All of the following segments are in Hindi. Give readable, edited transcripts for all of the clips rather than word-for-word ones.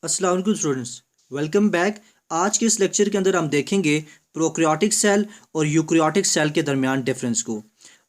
अस्सलाम वालेकुम स्टूडेंट्स, वेलकम बैक। आज के इस लेक्चर के अंदर हम देखेंगे प्रोकैरियोटिक सेल और यूकैरियोटिक सेल के दरमियान डिफरेंस को।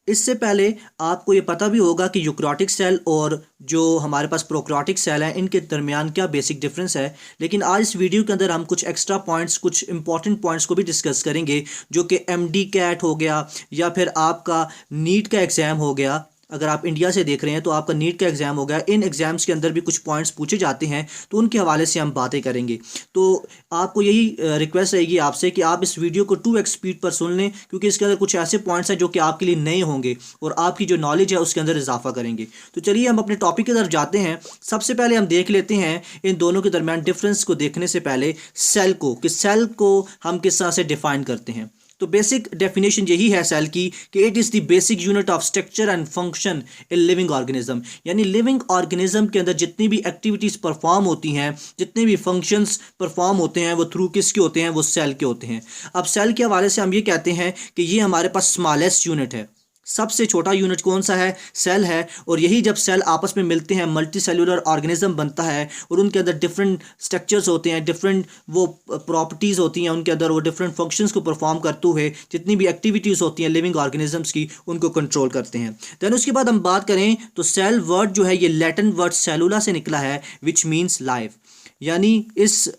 इससे पहले आपको ये पता भी होगा कि यूकैरियोटिक सेल और जो हमारे पास प्रोकैरियोटिक सेल हैं इनके दरमियान क्या बेसिक डिफरेंस है। लेकिन आज इस वीडियो के अंदर हम कुछ एक्स्ट्रा पॉइंट्स, कुछ इंपॉर्टेंट पॉइंट्स को भी डिस्कस करेंगे, जो कि एमडी कैट हो गया या फिर आपका नीट का एग्ज़ाम हो गया। अगर आप इंडिया से देख रहे हैं तो आपका नीट का एग्ज़ाम हो गया, इन एग्ज़ाम्स के अंदर भी कुछ पॉइंट्स पूछे जाते हैं, तो उनके हवाले से हम बातें करेंगे। तो आपको यही रिक्वेस्ट रहेगी आपसे कि आप इस वीडियो को 2x स्पीड पर सुन लें, क्योंकि इसके अंदर कुछ ऐसे पॉइंट्स हैं जो कि आपके लिए नए होंगे और आपकी जो नॉलेज है उसके अंदर इजाफा करेंगे। तो चलिए हम अपने टॉपिक की तरफ जाते हैं। सबसे पहले हम देख लेते हैं इन दोनों के दरमियान डिफरेंस को देखने से पहले सेल को, कि सेल को हम किस तरह से डिफाइन करते हैं। तो बेसिक डेफिनेशन यही है सेल की कि it is the basic unit of structure and function in living organism. यानी लिविंग ऑर्गेनिज्म के अंदर जितनी भी एक्टिविटीज़ परफॉर्म होती हैं, जितने भी फंक्शंस परफॉर्म होते हैं, वो थ्रू किसके होते हैं? वो सेल के होते हैं। अब सेल के हवाले से हम ये कहते हैं कि ये हमारे पास स्मॉलेस्ट यूनिट है। सबसे छोटा यूनिट कौन सा है? सेल है। और यही जब सेल आपस में मिलते हैं मल्टी सेलुलर ऑर्गेनिज्म बनता है और उनके अंदर डिफरेंट स्ट्रक्चर्स होते हैं, डिफरेंट वो प्रॉपर्टीज़ होती हैं उनके अंदर, वो डिफरेंट फंक्शंस को परफॉर्म करते हुए जितनी भी एक्टिविटीज़ होती हैं लिविंग ऑर्गेनिजम्स की, उनको कंट्रोल करते हैं। दैन उसके बाद हम बात करें तो सेल वर्ड जो है ये लैटिन वर्ड सेलुला से निकला है, विच मीन्स लाइफ। यानी इस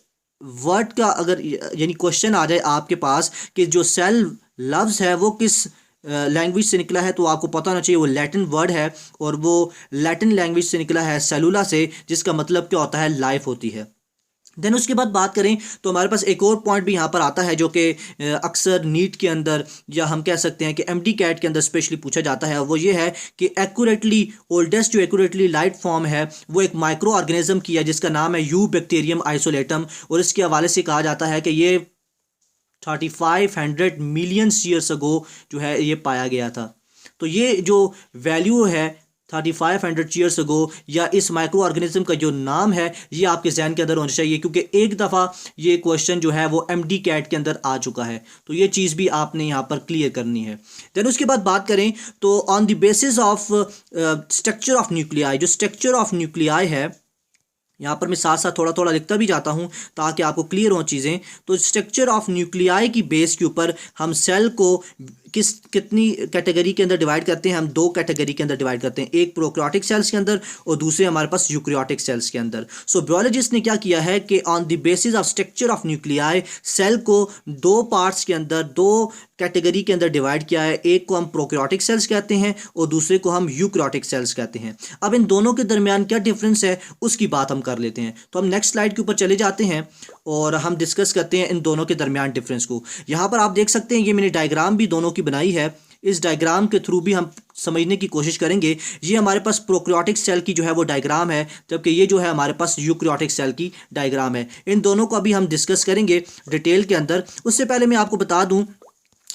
वर्ड का अगर यानी क्वेश्चन आ जाए आपके पास कि जो सेल लफ्ज़ है वो किस लैंग्वेज से निकला है, तो आपको पता होना चाहिए वो लैटिन वर्ड है और वो लैटिन लैंग्वेज से निकला है सेलुला से, जिसका मतलब क्या होता है? लाइफ होती है। देन उसके बाद बात करें तो हमारे पास एक और पॉइंट भी यहाँ पर आता है जो कि अक्सर नीट के अंदर या हम कह सकते हैं कि एमडी कैट के अंदर स्पेशली पूछा जाता है। वो ये है कि एक्यूरेटली ओल्डेस्ट जो एक्यूरेटली लाइट फॉर्म है वो एक माइक्रो ऑर्गेनिज्म की है जिसका नाम है यू बैक्टीरियम आइसोलेटम, और इसके हवाले से कहा जाता है कि ये 3500 मिलियन ईयर्स अगो जो है ये पाया गया था। तो ये जो वैल्यू है 3500 ईयर्स अगो या इस माइक्रो ऑर्गेनिज्म का जो नाम है, ये आपके जहन के अंदर होना चाहिए, क्योंकि एक दफ़ा ये क्वेश्चन जो है वो एमडी कैट के अंदर आ चुका है। तो ये चीज़ भी आपने यहाँ पर क्लियर करनी है। देन उसके बाद बात करें तो on the basis of structure of nuclei, जो स्ट्रक्चर ऑफ न्यूक्लियाई है, यहाँ पर मैं साथ साथ थोड़ा थोड़ा लिखता भी जाता हूँ ताकि आपको क्लियर हो चीज़ें। तो स्ट्रक्चर ऑफ न्यूक्लियाई की बेस के ऊपर हम सेल को कितनी कैटेगरी के अंदर डिवाइड करते हैं? हम दो कैटेगरी के अंदर डिवाइड करते हैं, एक प्रोकैरियोटिक सेल्स के अंदर और दूसरे हमारे पास यूकैरियोटिक सेल्स के अंदर। सो बायोलॉजिस्ट ने क्या किया है कि on the basis of structure of nuclei cell को दो पार्ट्स के अंदर, दो कैटेगरी के अंदर डिवाइड किया है। एक को हम प्रोकैरियोटिक सेल्स कहते हैं और दूसरे को हम यूकैरियोटिक सेल्स कहते हैं। अब इन दोनों के दरमियान क्या डिफरेंस है उसकी बात हम कर लेते हैं। तो हम नेक्स्ट स्लाइड के ऊपर चले जाते हैं और हम डिस्कस करते हैं इन दोनों के दरमियान डिफरेंस को। यहाँ पर आप देख सकते हैं ये मैंने डायग्राम भी दोनों की बनाई है। इस डायग्राम के थ्रू भी हम समझने की कोशिश करेंगे। ये हमारे पास प्रोकैरियोटिक सेल की जो है वो डायग्राम है, जबकि ये जो है हमारे पास यूकैरियोटिक सेल की डायग्राम है। इन दोनों को अभी हम डिस्कस करेंगे डिटेल के अंदर। उससे पहले मैं आपको बता दूं,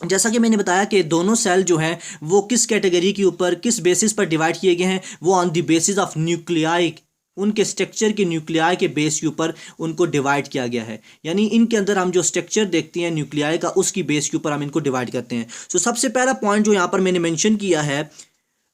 जैसा कि मैंने बताया कि दोनों सेल जो हैं वो किस कैटेगरी के ऊपर, किस बेसिस पर डिवाइड किए गए हैं? वो on the basis of nuclei, उनके स्ट्रक्चर के न्यूक्लियाई के बेस के ऊपर उनको डिवाइड किया गया है। यानी इनके अंदर हम जो स्ट्रक्चर देखते हैं न्यूक्लियाई का, उसकी बेस के ऊपर हम इनको डिवाइड करते हैं। सो सबसे पहला पॉइंट जो यहाँ पर मैंने मेंशन किया है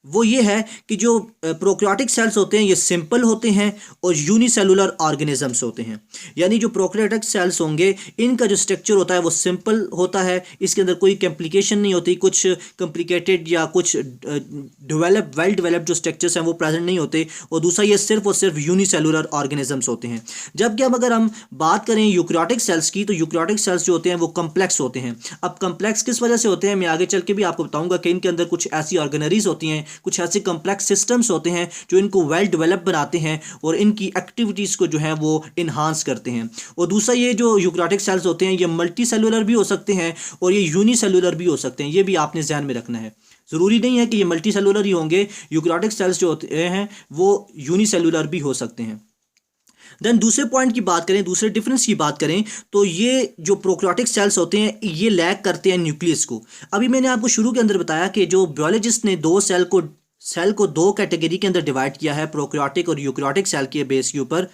वो ये है कि जो प्रोकैरियोटिक सेल्स होते हैं ये सिंपल होते हैं और यूनिसेलुलर ऑर्गेनिजम्स होते हैं। यानी जो प्रोकैरियोटिक सेल्स होंगे इनका जो स्ट्रक्चर होता है वो सिंपल होता है, इसके अंदर कोई कॉम्प्लिकेशन नहीं होती, कुछ कॉम्प्लिकेटेड या कुछ वेल डेवलप्ड जो स्ट्रक्चर्स हैं वो प्रेजेंट नहीं होते। और दूसरा ये सिर्फ और सिर्फ यूनिसेलुलर ऑर्गेनिजम्स होते हैं। जबकि अब अगर हम बात करें यूकैरियोटिक सेल्स की, तो यूकैरियोटिक सेल्स जो होते हैं वो कम्प्लेक्स होते हैं। अब कम्प्लेक्स किस वजह से होते हैं मैं आगे चल के भी आपको बताऊंगा कि इनके अंदर कुछ ऐसी ऑर्गेनरीज होती हैं, कुछ ऐसे कम्प्लेक्स सिस्टम्स होते हैं जो इनको वेल डेवलप बनाते हैं और इनकी एक्टिविटीज़ को जो है वो इन्हांस करते हैं। और दूसरा ये जो यूकैरियोटिक सेल्स होते हैं ये मल्टी सेलुलर भी हो सकते हैं और ये यूनिसेलुलर भी हो सकते हैं। ये भी आपने ध्यान में रखना है। ज़रूरी नहीं है कि ये मल्टी सेलुलर ही होंगे, यूकैरियोटिक सेल्स जो होते हैं वो यूनिसेलुलर भी हो सकते हैं। देन दूसरे पॉइंट की बात करें, दूसरे डिफरेंस की बात करें तो ये जो प्रोकैरियोटिक सेल्स होते हैं ये लैक करते हैं न्यूक्लियस को। अभी मैंने आपको शुरू के अंदर बताया कि जो बायोलॉजिस्ट ने सेल को दो कैटेगरी के अंदर डिवाइड किया है, प्रोकैरियोटिक और यूकैरियोटिक सेल के बेस के ऊपर।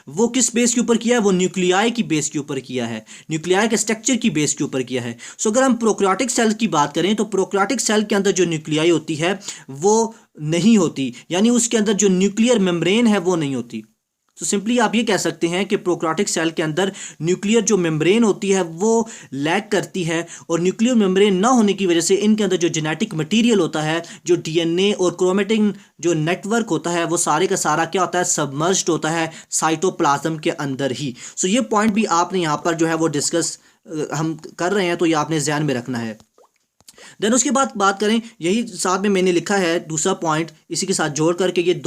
वो किस बेस के ऊपर किया है? वो न्यूक्लियाई की बेस के ऊपर किया है, न्यूक्लियाई के स्ट्रक्चर की बेस के ऊपर किया है। सो अगर हम प्रोकैरियोटिक सेल की बात करें तो प्रोकैरियोटिक सेल के अंदर जो न्यूक्लियाई होती है वो नहीं होती, यानी उसके अंदर जो न्यूक्लियर मेम्ब्रेन है वो नहीं होती। तो सिंपली आप ये कह सकते हैं कि प्रोकैरियोटिक सेल के अंदर न्यूक्लियर जो मेम्ब्रेन होती है वो लैक करती है, और न्यूक्लियर मेम्ब्रेन ना होने की वजह से इनके अंदर जो जेनेटिक मटेरियल होता है, जो डीएनए और क्रोमेटिन जो नेटवर्क होता है, वो सारे का सारा क्या होता है, सबमर्ज्ड होता है साइटोप्लाज्म के अंदर ही। सो ये पॉइंट भी आपने यहाँ पर जो है वो डिस्कस हम कर रहे हैं, तो ये आपने ध्यान में रखना है। देन उसके बाद बात करें, यही साथ में मैंने लिखा है दूसरा पॉइंट इसी के साथ जोड़ करके, ये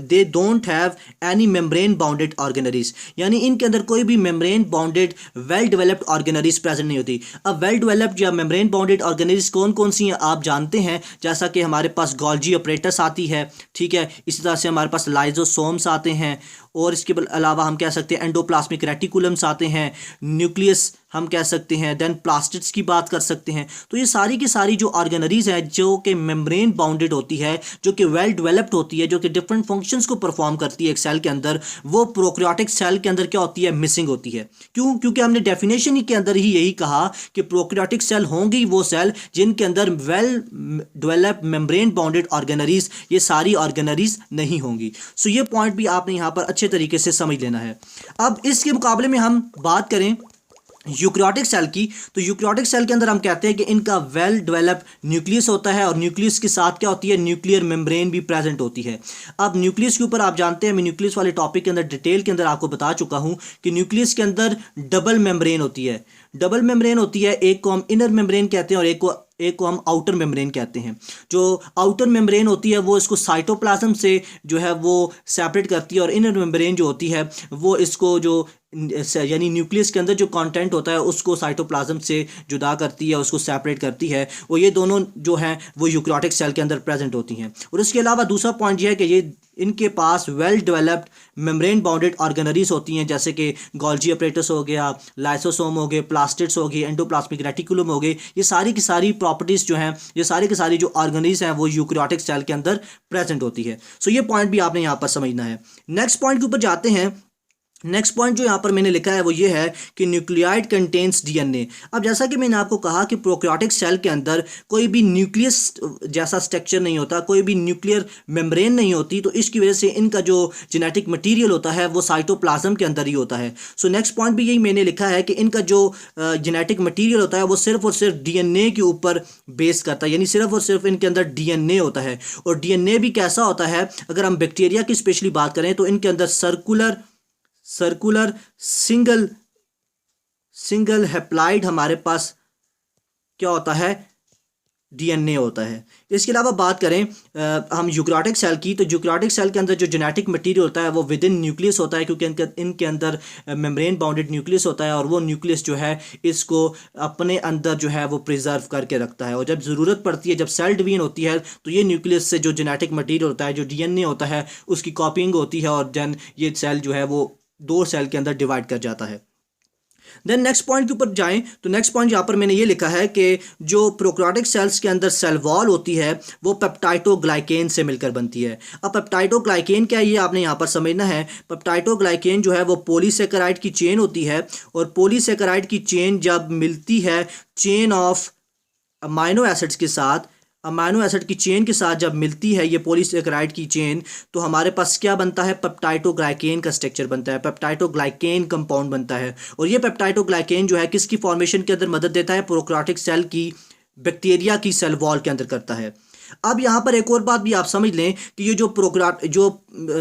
they don't have any membrane bounded organelles, यानी इनके अंदर कोई भी membrane bounded well developed organelles present नहीं होती। अब वेल डेवलप्ड या मेम्ब्रेन बाउंडेड ऑर्गेनरीज कौन कौन सी हैं आप जानते हैं, जैसा कि हमारे पास गोल्जी अपरेटस आती है, ठीक है, इसी तरह से हमारे पास लाइजोसोम्स आते हैं, और इसके अलावा हम कह सकते हैं एंडोप्लाज्मिक रेटिकुलम्स आते हैं, न्यूक्लियस हम कह सकते हैं, देन प्लास्टिड्स की बात कर सकते हैं। तो ये सारी की सारी जो ऑर्गेनरीज हैं जो कि मेम्ब्रेन बाउंडेड होती है, जो कि वेल डेवलप्ड होती है, जो कि डिफरेंट फंक्शंस को परफॉर्म करती है एक सेल के अंदर, वो प्रोकैरियोटिक सेल के अंदर क्या होती है, मिसिंग होती है। क्यों? क्योंकि हमने डेफिनेशन ही के अंदर ही यही कहा कि प्रोकैरियोटिक सेल होंगी वो सेल जिनके अंदर वेल डेवलप्ड मेम्ब्रेन बाउंडेड ऑर्गेनरीज, ये सारी ऑर्गेनरीज नहीं होंगी। सो ये पॉइंट भी आपने यहाँ पर अच्छे तरीके से समझ लेना है। अब इसके मुकाबले में हम बात करें यूकैरियोटिक सेल की, तो यूकैरियोटिक सेल के अंदर हम कहते हैं कि इनका वेल डेवलप्ड न्यूक्लियस होता है, और न्यूक्लियस के साथ क्या होती है, न्यूक्लियर मेम्ब्रेन भी प्रेजेंट होती है। अब न्यूक्लियस के ऊपर आप जानते हैं, मैं न्यूक्लियस वाले टॉपिक के अंदर डिटेल के अंदर आपको बता चुका हूं कि न्यूक्लियस के अंदर डबल मेम्ब्रेन होती है। डबल मेम्ब्रेन होती है, एक को हम इनर मेम्ब्रेन कहते हैं और एक को हम आउटर मेम्ब्रेन कहते हैं। जो आउटर मेम्ब्रेन होती है वो इसको साइटोप्लाज्म से जो है वो सेपरेट करती है, और इनर मेम्ब्रेन जो होती है वो इसको जो यानी न्यूक्लियस के अंदर जो कंटेंट होता है उसको साइटोप्लाज्म से जुदा करती है, उसको सेपरेट करती है, और ये दोनों जो हैं वो यूकैरियोटिक सेल के अंदर प्रेजेंट होती हैं। और इसके अलावा दूसरा पॉइंट ये है कि ये इनके पास वेल डेवलप्ड मेम्ब्रेन बाउंडेड ऑर्गेनरीज होती हैं, जैसे कि गोल्जी अपरेटस हो गया, लाइसोसोम हो गए, प्लास्टिड्स हो गए, एंडोप्लाज्मिक रेटिकुलम हो गए। ये सारी की सारी प्रॉपर्टीज़ जो हैं, ये सारी की सारी जो ऑर्गेनरीज हैं वो यूकैरियोटिक सेल के अंदर प्रेजेंट होती है। सो ये पॉइंट भी आपने यहाँ पर समझना है। नेक्स्ट पॉइंट के ऊपर जाते हैं। नेक्स्ट पॉइंट जो यहाँ पर मैंने लिखा है वो ये है कि न्यूक्लियाइड कंटेन्स डीएनए। अब जैसा कि मैंने आपको कहा कि प्रोकैरियोटिक सेल के अंदर कोई भी न्यूक्लियस जैसा स्ट्रक्चर नहीं होता, कोई भी न्यूक्लियर मेम्ब्रेन नहीं होती, तो इसकी वजह से इनका जो जेनेटिक मटेरियल होता है वो साइटोप्लाज्म के अंदर ही होता है। सो नेक्स्ट पॉइंट भी यही मैंने लिखा है कि इनका जो जेनेटिक मटीरियल होता है वो सिर्फ और सिर्फ डीएनए के ऊपर बेस करता है, यानी सिर्फ और सिर्फ इनके अंदर डीएनए होता है। और डीएनए भी कैसा होता है, अगर हम बैक्टीरिया की स्पेशली बात करें तो इनके अंदर सर्कुलर सिंगल हैप्लाइड हमारे पास क्या होता है, डीएनए होता है। इसके अलावा बात करें हम यूकैरियोटिक सेल की, तो यूकैरियोटिक सेल के अंदर जो जेनेटिक मटेरियल होता है वो विद इन न्यूक्लियस होता है, क्योंकि इनके अंदर मेम्ब्रेन बाउंडेड न्यूक्लियस होता है, और वो न्यूक्लियस जो है इसको अपने अंदर जो है वो प्रिजर्व करके रखता है, और जब ज़रूरत पड़ती है, जब सेल डिवीजन होती है, तो ये न्यूक्लियस से जो जेनेटिक मटीरियल होता है, जो डीएनए होता है, उसकी कॉपिंग होती है, और देन ये सेल जो है वो दो सेल के अंदर डिवाइड कर जाता है। देन नेक्स्ट पॉइंट के ऊपर जाएं, तो नेक्स्ट पॉइंट यहाँ पर मैंने ये लिखा है कि जो प्रोकैरियोटिक सेल्स के अंदर सेल वॉल होती है वो पेप्टाइडोग्लाइकेन से मिलकर बनती है। अब पेप्टाइडोग्लाइकेन क्या है ये आपने यहाँ पर समझना है। पेप्टाइडोग्लाइकेन जो है वो पॉलीसेकेराइड की चेन होती है, और पॉलीसेकेराइड की चेन जब मिलती है चेन ऑफ अमाइनो एसिड्स के साथ, अमाइनो एसिड की चेन के साथ जब मिलती है ये पॉलीसेकेराइड की चेन, तो हमारे पास क्या बनता है, पेप्टाइडोग्लाइकेन का स्ट्रक्चर बनता है, पेप्टाइडोग्लाइकेन कंपाउंड बनता है। और ये पेप्टाइडोग्लाइकेन जो है किसकी फॉर्मेशन के अंदर मदद देता है, प्रोकैरियोटिक सेल की बैक्टीरिया की सेल वॉल के अंदर करता है। अब यहाँ पर एक और बात भी आप समझ लें कि ये जो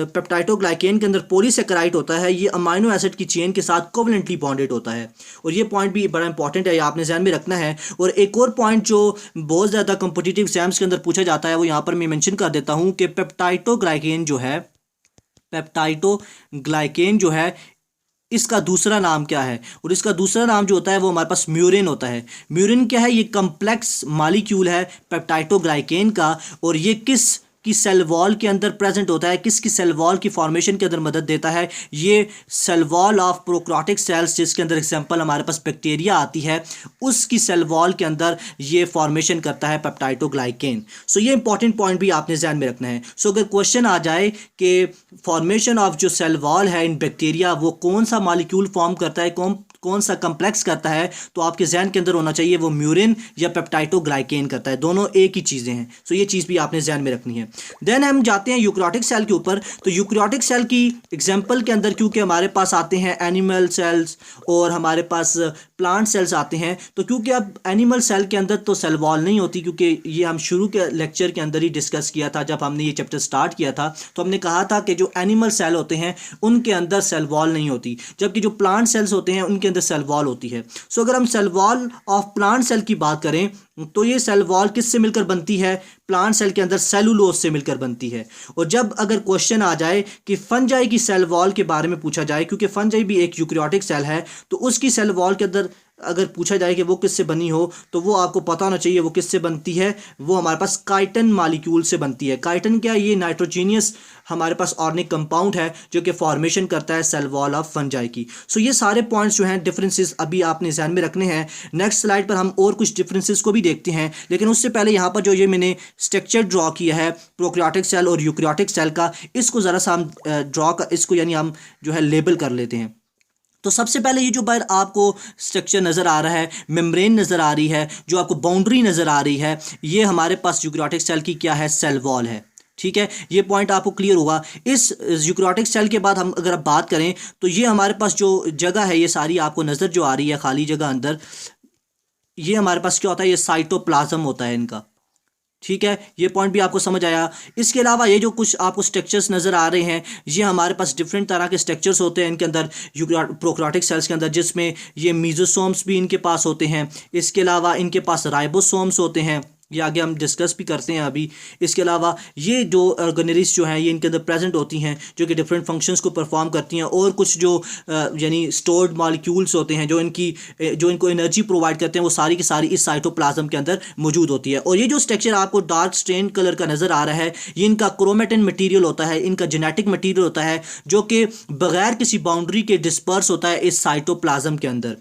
पेप्टाइडोग्लाइकेन के अंदर पॉलीसेकेराइड होता है ये अमाइनो एसिड की चेन के साथ कोवलेंटली बॉन्डेड होता है, और ये पॉइंट भी बड़ा इंपॉर्टेंट है, ये आपने ध्यान में रखना है। और एक और पॉइंट जो बहुत ज़्यादा कॉम्पिटिटिव एग्जाम्स के अंदर पूछा जाता है वो यहाँ पर मैं मेंशन कर देता हूँ कि पेप्टाइडोग्लाइकेन जो है इसका दूसरा नाम क्या है, और इसका दूसरा नाम जो होता है वो हमारे पास म्यूरिन होता है। म्यूरिन क्या है, ये कम्प्लेक्स मॉलिक्यूल है पेप्टाइडोग्लाइकेन का, और ये किस की सेल वॉल के अंदर प्रेजेंट होता है, किसकी सेल वॉल की फॉर्मेशन के अंदर मदद देता है, ये cell wall of prokaryotic cells, जिसके अंदर एग्जांपल हमारे पास बैक्टीरिया आती है, उसकी सेल वॉल के अंदर ये फॉर्मेशन करता है पेप्टाइडोग्लाइकेन। सो ये इंपॉर्टेंट पॉइंट भी आपने ध्यान में रखना है। सो अगर क्वेश्चन आ जाए कि फॉर्मेशन ऑफ जो सेल वॉल है इन बैक्टीरिया वो कौन सा मॉलिक्यूल फॉर्म करता है, कौन सा कम्प्लेक्स करता है, तो आपके जहन के अंदर होना चाहिए वो म्यूरिन या पेप्टाइडोग्लाइकेन करता है, दोनों एक ही चीज़ें हैं। सो ये चीज़ भी आपने जहन में रखनी है। देन हम जाते हैं यूकैरियोटिक सेल के ऊपर। तो यूकैरियोटिक सेल की एग्जांपल के अंदर क्योंकि हमारे पास आते हैं एनिमल सेल्स और हमारे पास प्लांट सेल्स आते हैं, तो क्योंकि अब एनिमल सेल के अंदर तो सेल वॉल नहीं होती, क्योंकि ये हम शुरू के लेक्चर के अंदर ही डिस्कस किया था जब हमने ये चैप्टर स्टार्ट किया था, तो हमने कहा था कि जो एनिमल सेल होते हैं उनके अंदर सेल वॉल नहीं होती, जबकि जो प्लांट सेल्स होते हैं उनके अंदर सेल वॉल होती है। सो अगर हम cell wall of plant cell की बात करें तो ये सेल वॉल किससे मिलकर बनती है, प्लांट सेल के अंदर सेलुलोज से मिलकर बनती है। और जब अगर क्वेश्चन आ जाए कि फंजाई की सेल वॉल के बारे में पूछा जाए, क्योंकि फंजाई भी एक यूकैरियोटिक सेल है, तो उसकी सेल वॉल के अंदर अगर पूछा जाए कि वो किससे बनी हो, तो वो आपको पता होना चाहिए वो किससे बनती है। वो हमारे पास काइटिन मॉलिक्यूल से बनती है। काइटिन क्या, ये नाइट्रोजीनियस हमारे पास ऑर्गेनिक कंपाउंड है जो कि फॉर्मेशन करता है सेल वॉल ऑफ फंजाई की। सो ये सारे पॉइंट्स जो हैं डिफरेंसेस अभी आपने ध्यान में रखने हैं। नेक्स्ट स्लाइड पर हम और कुछ डिफरेंसेस को भी देखते हैं, लेकिन उससे पहले यहाँ पर जो ये मैंने स्ट्रक्चर ड्रॉ किया है प्रोकैरियोटिक सेल और यूकैरियोटिक सेल का, इसको ज़रा सा हम ड्रॉ का इसको यानी हम जो है लेबल कर लेते हैं। तो सबसे पहले ये जो बाहर आपको स्ट्रक्चर नज़र आ रहा है, मेम्ब्रेन नज़र आ रही है, जो आपको बाउंड्री नज़र आ रही है, ये हमारे पास यूकैरियोटिक सेल की क्या है, सेल वॉल है। ठीक है, ये पॉइंट आपको क्लियर होगा। इस यूकैरियोटिक सेल के बाद हम अगर अब बात करें तो ये हमारे पास जो जगह है, ये सारी आपको नज़र जो आ रही है खाली जगह अंदर, ये हमारे पास क्या होता है, ये साइटोप्लाज्म होता है इनका। ठीक है, ये पॉइंट भी आपको समझ आया। इसके अलावा ये जो कुछ आपको स्ट्रक्चर्स नज़र आ रहे हैं, ये हमारे पास डिफरेंट तरह के स्ट्रक्चर्स होते हैं इनके अंदर प्रोकैरियोटिक सेल्स के अंदर, जिसमें ये मीजोसोम्स भी इनके पास होते हैं। इसके अलावा इनके पास राइबोसोम्स होते हैं, ये आगे हम डिस्कस भी करते हैं अभी। इसके अलावा ये जो ऑर्गेनेल्स जो हैं ये इनके अंदर प्रेजेंट होती हैं, जो कि डिफरेंट फंक्शंस को परफॉर्म करती हैं, और कुछ जो यानी स्टोर्ड मॉलिक्यूल्स होते हैं जो इनको एनर्जी प्रोवाइड करते हैं, वो सारी की सारी इस साइटोप्लाज्म के अंदर मौजूद होती है। और ये जो स्ट्रक्चर आपको डार्क स्ट्रेन कलर का नज़र आ रहा है, ये इनका क्रोमेटिन मटीरियल होता है, इनका जेनेटिक मटीरियल होता है, जो कि बगैर किसी बाउंड्री के डिस्पर्स होता है इस साइटोप्लाज्म के अंदर।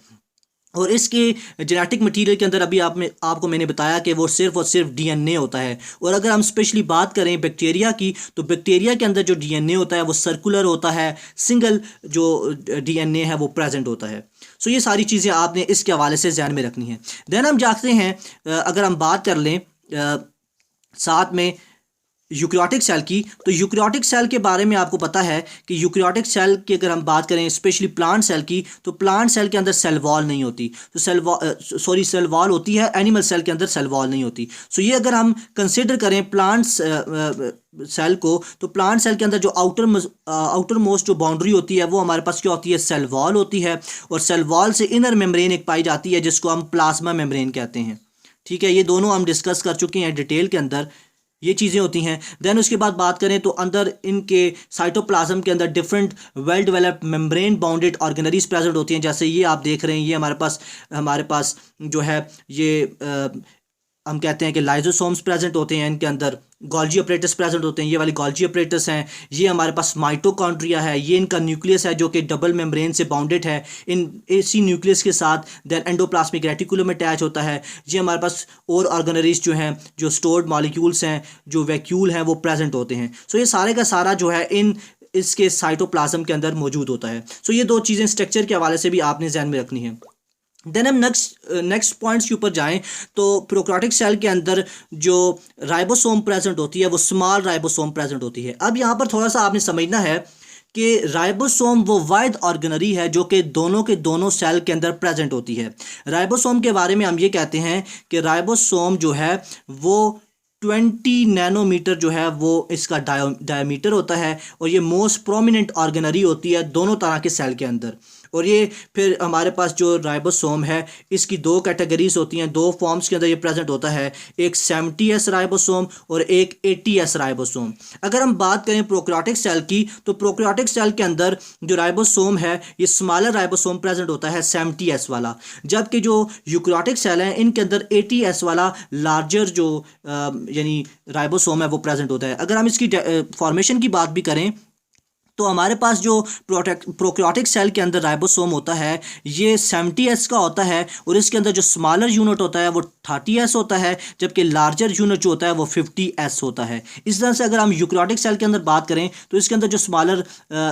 और इसके जेनेटिक मटेरियल के अंदर अभी आपको मैंने बताया कि वो सिर्फ और सिर्फ डीएनए होता है। और अगर हम स्पेशली बात करें बैक्टीरिया की, तो बैक्टीरिया के अंदर जो डीएनए होता है वो सर्कुलर होता है, सिंगल जो डीएनए है वो प्रेजेंट होता है। सो ये सारी चीज़ें आपने इसके हवाले से ध्यान में रखनी है। देन हम जाते हैं, अगर हम बात कर लें साथ में यूकैरियोटिक सेल की, तो यूकैरियोटिक सेल के बारे में आपको पता है कि यूकैरियोटिक सेल की अगर हम बात करें स्पेशली प्लांट सेल की, तो प्लांट सेल के अंदर सेल वॉल नहीं होती, तो सेल वॉल होती है, एनिमल सेल के अंदर सेल वॉल नहीं होती। सो ये अगर हम कंसिडर करें प्लांट सेल को, तो प्लांट सेल के अंदर जो आउटर मोस्ट जो बाउंड्री होती है वो हमारे पास क्या होती है, सेल वॉल होती है। और सेल वॉल से इनर मेम्ब्रेन एक पाई जाती है जिसको हम प्लाज्मा मेम्ब्रेन कहते हैं। ठीक है, ये दोनों हम डिस्कस कर चुके हैं डिटेल के अंदर, ये चीज़ें होती हैं। देन उसके बाद बात करें तो अंदर इनके साइटोप्लाज्म के अंदर different well developed membrane bounded organelles present होती हैं। जैसे ये आप देख रहे हैं, ये हमारे पास जो है ये हम कहते हैं कि लाइजोसोम्स प्रेजेंट होते हैं, इनके अंदर गोल्जी अपरेटस प्रेजेंट होते हैं, ये वाली गोल्जी अपरेटस हैं। ये हमारे पास माइटोकॉन्ड्रिया है, ये इनका न्यूक्लियस है जो कि डबल मेम्ब्रेन से बाउंडेड है। इसी न्यूक्लियस के साथ देन एंडोप्लाज्मिक रेटिकुलम अटैच होता है। ये हमारे पास और ऑर्गेनेल्स जो हैं, जो स्टोर्ड मॉलिक्यूल्स हैं, जो वैक्यूल हैं, वो प्रेजेंट होते हैं। सो ये सारे का सारा जो है इसके साइटोप्लाज्म के अंदर मौजूद होता है। सो ये दो चीज़ें स्ट्रक्चर के हवाले से भी आपने ध्यान में रखनी है। देन हम नेक्स्ट पॉइंट्स के ऊपर जाएं तो प्रोकैरियोटिक सेल के अंदर जो राइबोसोम प्रेजेंट होती है वो स्मॉल राइबोसोम प्रेजेंट होती है। अब यहाँ पर थोड़ा सा आपने समझना है कि राइबोसोम वो वाहिद ऑर्गेनरी है जो कि दोनों के दोनों सेल के अंदर प्रेजेंट होती है। राइबोसोम के बारे में हम ये कहते हैं कि राइबोसोम जो है वो 20 नैनोमीटर जो है वो इसका डायमीटर होता है, और ये मोस्ट प्रोमिनेंट ऑर्गेनरी होती है दोनों तरह के सेल के अंदर। और ये फिर हमारे पास जो राइबोसोम है इसकी दो कैटेगरीज होती हैं, दो फॉर्म्स के अंदर ये प्रेजेंट होता है, एक 70S राइबोसोम और एक 80S राइबोसोम। अगर हम बात करें प्रोकैरियोटिक सेल की, तो प्रोकैरियोटिक सेल के अंदर जो राइबोसोम है ये स्मॉलर राइबोसोम प्रेजेंट होता है 70S वाला, जबकि जो यूकैरियोटिक सेल हैं इनके अंदर 80S वाला लार्जर जो यानी राइबोसोम है वो प्रेजेंट होता है। अगर हम इसकी फॉर्मेशन की बात भी करें तो हमारे पास जो प्रोकैरियोटिक सेल के अंदर राइबोसोम होता है ये 70S का होता है और इसके अंदर जो स्मॉलर यूनिट होता है वो 30S होता है, जबकि लार्जर यूनिट जो होता है वो 50S होता है। इस तरह से अगर हम यूकैरियोटिक सेल के अंदर बात करें तो इसके अंदर जो स्मॉलर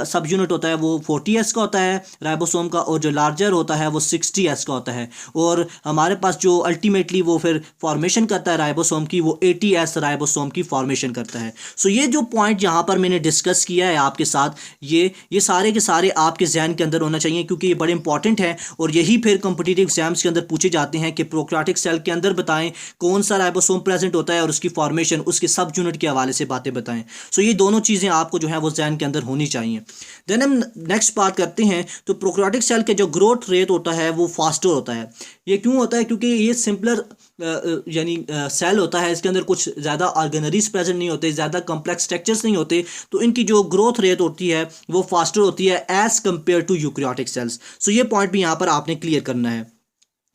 सब यूनिट होता है वो 40S का होता है राइबोसोम का, और जो लार्जर होता है वो 60S का होता है। और हमारे पास जो अल्टीमेटली वो फिर फॉर्मेशन करता है राइबोसोम की, वो 80S राइबोसोम की फॉर्मेशन करता है। सो ये जो पॉइंट यहाँ पर मैंने डिस्कस किया है आपके साथ, ये सारे के सारे आपके जहन के अंदर होना चाहिए, क्योंकि ये बड़े इंपॉर्टेंट है और यही फिर कॉम्पिटिटिव एग्जाम्स के अंदर पूछे जाते हैं कि प्रोकैरियोटिक सेल के अंदर बताएं कौन सा राइबोसोम प्रेजेंट होता है और उसकी फॉर्मेशन, उसके सब यूनिट के हवाले से बातें बताएं। सो ये दोनों चीज़ें आपको जो है वो जहन के अंदर होनी चाहिए। देन हम नेक्स्ट बात करते हैं, तो प्रोकैरियोटिक सेल के जो ग्रोथ रेट होता है वो फास्टर होता है। ये क्यों होता है? क्योंकि ये सिंपलर यानी सेल होता है, इसके अंदर कुछ ज़्यादा ऑर्गेनरीज प्रेजेंट नहीं होते, ज़्यादा कॉम्प्लेक्स स्ट्रक्चर्स नहीं होते, तो इनकी जो ग्रोथ रेट होती है वो फास्टर होती है as compared to eukaryotic cells. So ये पॉइंट भी यहाँ पर आपने क्लियर करना है।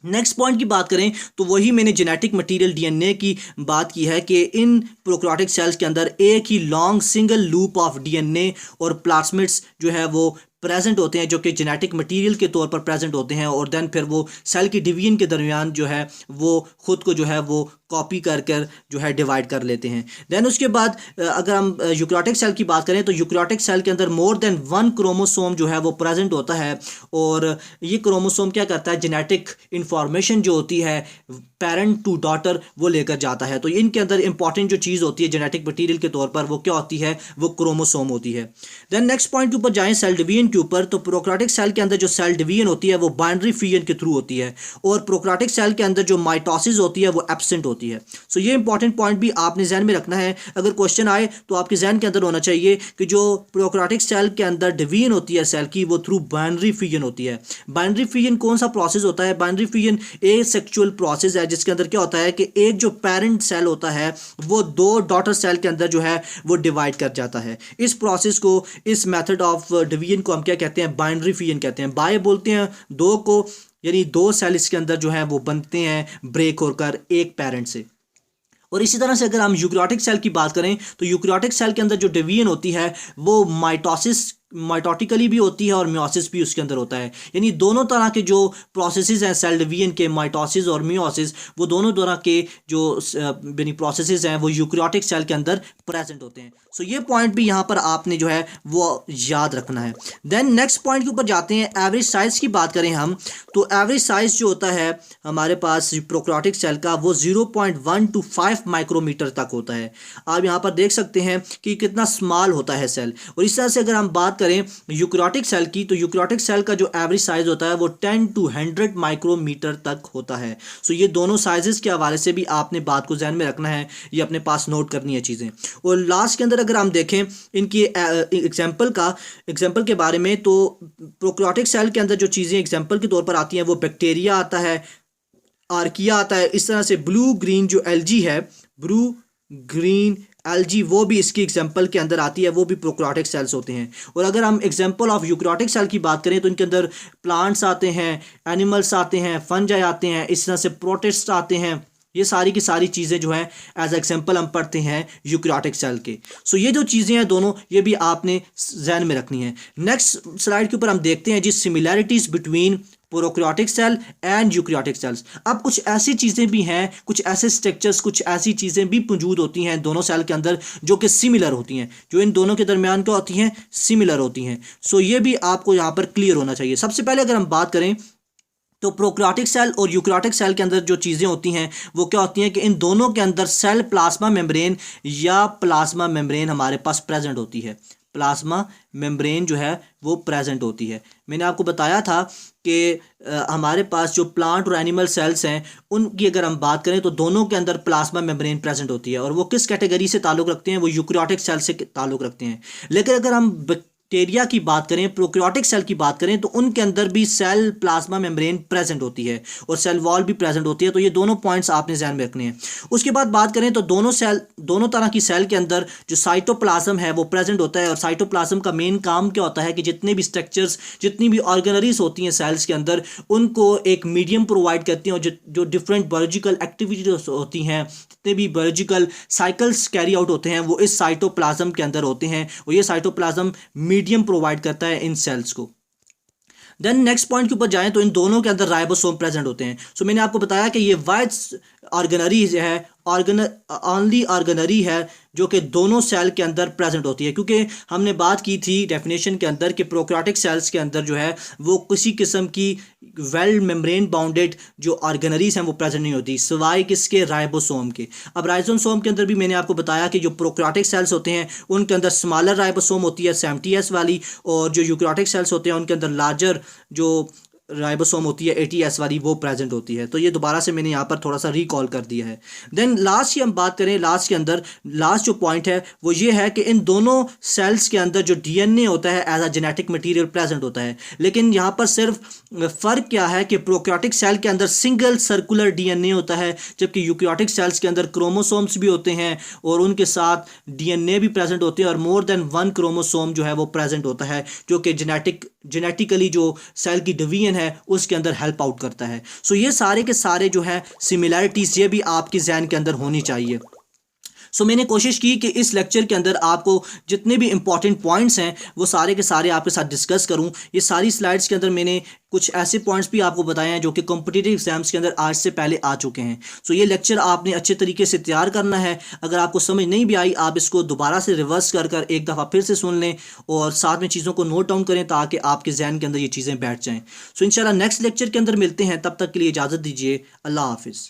नेक्स्ट पॉइंट की बात करें तो वही मैंने जेनेटिक मटेरियल डीएनए की बात की है कि इन प्रोकैरियोटिक सेल्स के अंदर एक ही long single loop of DNA और प्लाज्मिड्स जो है वो प्रेजेंट होते हैं, जो कि जेनेटिक मटेरियल के तौर पर प्रेजेंट होते हैं, और देन फिर वो सेल की डिवीजन के दरमियान जो है वो खुद को जो है वो कॉपी कर कर जो है डिवाइड कर लेते हैं। देन उसके बाद अगर हम यूकैरियोटिक सेल की बात करें तो यूकैरियोटिक सेल के अंदर मोर देन 1 क्रोमोसोम जो है वो प्रेजेंट होता है, और ये क्रोमोसोम क्या करता है, जेनेटिक इंफॉर्मेशन जो होती है पेरेंट टू डॉटर वो लेकर जाता है। तो इनके अंदर इंपॉर्टेंट जो चीज़ होती है जेनेटिक मटेरियल के तौर पर वो क्या होती है, वो क्रोमोसोम होती है। देन नेक्स्ट पॉइंट के ऊपर जाएं, सेल डिवीजन के ऊपर, तो प्रोकैरियोटिक सेल के अंदर जो सेल डिवीजन होती है वो बाइनरी फ्यूजन के थ्रू होती है, और प्रोकैरियोटिक सेल के अंदर जो माइटोसिस होती है वो एब्सेंट होती है। सो ये इंपॉर्टेंट पॉइंट भी आपने जहन में रखना है। अगर क्वेश्चन आए तो आपके जहन के अंदर होना चाहिए कि जो प्रोकैरियोटिक सेल के अंदर डिवीजन होती है सेल की, वो थ्रू बाइनरी फ्यूजन होती है। बाइनरी फ्यूजन कौन सा प्रोसेस होता है? बाइनरी फ्यूजन ए सेक्चुअल प्रोसेस है, जिसके अंदर क्या होता है कि एक जो पेरेंट सेल होता है वो 2 डॉटर सेल के अंदर जो है वो डिवाइड कर जाता है। इस प्रोसेस को, इस मेथड ऑफ डिवीजन को हम क्या कहते हैं? बाइनरी फ्यूजन कहते हैं। बाय बोलते हैं 2 को, यानी 2 सेल इसके अंदर जो है वो बनते हैं ब्रेक होकर एक पेरेंट से। और इसी तरह से अगर हम यूकैरियोटिक सेल की बात करें तो यूकैरियोटिक सेल के अंदर जो डिवीजन होती है वो माइटोटिकली भी होती है और मियोसिस भी उसके अंदर होता है। यानी दोनों तरह के जो प्रोसेसेस हैं सेल डिवीजन के, माइटोसिस और मियोसिस, वो दोनों तरह के जो यानी प्रोसेसेस हैं वो यूकैरियोटिक सेल के अंदर प्रेजेंट होते हैं। सो ये पॉइंट भी यहाँ पर आपने जो है वो याद रखना है। देन नेक्स्ट पॉइंट के ऊपर जाते हैं, एवरेज साइज़ की बात करें हम, तो एवरेज साइज़ जो होता है हमारे पास प्रोकैरियोटिक सेल का वो 0.1 to 5 माइक्रोमीटर तक होता है। आप यहाँ पर देख सकते हैं कि कितना स्मॉल होता है सेल। और इस तरह से अगर हम बात करें यूकैरियोटिक सेल की, तो यूकैरियोटिक सेल का जो एवरेज साइज होता है वो 10 to 100 माइक्रोमीटर तक होता है। सो ये दोनों साइजेस के हवाले से भी आपने बात को ध्यान में रखना है, ये अपने पास नोट करनी है चीज़ें। और लास्ट के अंदर अगर हम देखें इनकी एग्जाम्पल के बारे में, तो प्रोकैरियोटिक सेल के अंदर जो चीज़ें एग्जाम्पल के तौर पर आती हैं वो बैक्टीरिया आता है, आर्किया आता है, इस तरह से ब्लू ग्रीन जो एल्गी है, ब्लू ग्रीन एल्गी, वो भी इसकी एग्जांपल के अंदर आती है, वो भी प्रोकैरियोटिक सेल्स होते हैं। और अगर हम एग्जांपल ऑफ यूकैरियोटिक सेल की बात करें तो इनके अंदर प्लांट्स आते हैं, एनिमल्स आते हैं, फंजाई आते हैं, इस तरह से प्रोटिस्ट आते हैं। ये सारी की सारी चीज़ें जो है एज एग्जांपल हम पढ़ते हैं यूकैरियोटिक सेल के। सो ये जो चीज़ें हैं दोनों, ये भी आपने ध्यान में रखनी है। नेक्स्ट स्लाइड के ऊपर हम देखते हैं जी similarities between prokaryotic cell and eukaryotic cells. अब कुछ ऐसी चीज़ें भी हैं, कुछ ऐसे स्ट्रक्चर्स, कुछ ऐसी चीज़ें भी मौजूद होती हैं दोनों सेल के अंदर जो कि सिमिलर होती हैं, जो इन दोनों के दरमियान क्या होती हैं, सिमिलर होती हैं। सो ये भी आपको यहाँ पर क्लियर होना चाहिए। सबसे पहले अगर हम बात करें तो प्रोकैरियोटिक सेल और यूकैरियोटिक सेल के अंदर जो चीज़ें होती हैं वो क्या होती हैं कि इन दोनों के अंदर सेल प्लाज्मा मेम्ब्रेन या प्लाज्मा मेम्ब्रेन हमारे पास प्रेजेंट होती है। प्लाज्मा मेम्ब्रेन जो है वो प्रेजेंट होती है। मैंने आपको बताया था कि हमारे पास जो प्लांट और एनिमल सेल्स हैं उनकी अगर हम बात करें तो दोनों के अंदर प्लाज्मा मेम्ब्रेन प्रेजेंट होती है, और वो किस कैटेगरी से ताल्लुक़ रखते हैं, वो यूकैरियोटिक सेल से ताल्लुक़ रखते हैं। लेकिन अगर हम बैक्टीरिया की बात करें, प्रोकैरियोटिक सेल की बात करें, तो उनके अंदर भी सेल प्लाज्मा मेम्ब्रेन प्रेजेंट होती है और सेल वॉल भी प्रेजेंट होती है। तो ये दोनों पॉइंट्स आपने ध्यान में रखने हैं। उसके बाद बात करें तो दोनों तरह की सेल के अंदर जो साइटोप्लाज्म है वो प्रेजेंट होता है, और साइटोप्लाज्म का मेन काम क्या होता है कि जितने भी स्ट्रक्चर्स, जितनी भी ऑर्गेनरीज होती हैं सेल्स के अंदर, उनको एक मीडियम प्रोवाइड करती हैं, और जो डिफरेंट बायोलॉजिकल एक्टिविटीज होती हैं, जितने भी बायोलॉजिकल साइकिल्स कैरी आउट होते हैं वो इस साइटोप्लाज्म के अंदर होते हैं, और ये साइटोप्लाज्म मीडियम प्रोवाइड करता है इन सेल्स को। देन नेक्स्ट पॉइंट के ऊपर जाएं तो इन दोनों के अंदर राइबोसोम प्रेजेंट होते हैं। सो मैंने आपको बताया कि ये वाइट ऑर्गेनरी है, ओनली ऑर्गेनरी है जो कि दोनों सेल के अंदर प्रेजेंट होती है, क्योंकि हमने बात की थी डेफिनेशन के अंदर कि प्रोकैरियोटिक सेल्स के अंदर जो है वो किसी किस्म की वेल मेम्ब्रेन बाउंडेड जो ऑर्गेनरीज हैं वो प्रेजेंट नहीं होती सिवाय किसके, राइबोसोम के। अब राइबोसोम के अंदर भी मैंने आपको बताया कि जो प्रोकैरियोटिक सेल्स होते हैं उनके अंदर स्मॉलर राइबोसोम होती है 70S वाली, और जो यूकैरियोटिक सेल्स होते हैं उनके अंदर लार्जर जो राइबोसोम होती है 80S वाली वो प्रेजेंट होती है। तो ये दोबारा से मैंने यहाँ पर थोड़ा सा रिकॉल कर दिया है। देन लास्ट की हम बात करें, लास्ट के अंदर लास्ट जो पॉइंट है वो ये है कि इन दोनों सेल्स के अंदर जो DNA होता है as a genetic material present होता है, लेकिन यहाँ पर सिर्फ फ़र्क क्या है कि प्रोकैरियोटिक सेल के अंदर सिंगल सर्कुलर DNA होता है, जबकि यूकैरियोटिक सेल्स के अंदर क्रोमोसोम्स भी होते हैं और उनके साथ DNA भी प्रेजेंट होते हैं, और मोर देन 1 क्रोमोसोम जो है वो प्रेजेंट होता है जो कि जेनेटिकली जो सेल की डिवीजन है उसके अंदर हेल्प आउट करता है। सो ये सारे के सारे जो है सिमिलैरिटीज ये भी आपके जहन के अंदर होनी चाहिए। सो मैंने कोशिश की कि इस लेक्चर के अंदर आपको जितने भी इंपॉर्टेंट पॉइंट्स हैं वो सारे के सारे आपके साथ डिस्कस करूं। ये सारी स्लाइड्स के अंदर मैंने कुछ ऐसे पॉइंट्स भी आपको बताए हैं जो कि कॉम्पिटिटिव एग्जाम्स के अंदर आज से पहले आ चुके हैं। सो ये लेक्चर आपने अच्छे तरीके से तैयार करना है। अगर आपको समझ नहीं भी आई आप इसको दोबारा से रिवर्स कर एक दफ़ा फिर से सुन लें और साथ में चीज़ों को नोट डाउन करें ताकि आपके जहन के अंदर ये चीज़ें बैठ जाएँ। सो इंशाल्लाह नेक्स्ट लेक्चर के अंदर मिलते हैं, तब तक के लिए इजाज़त दीजिए। अल्लाह हाफिज़।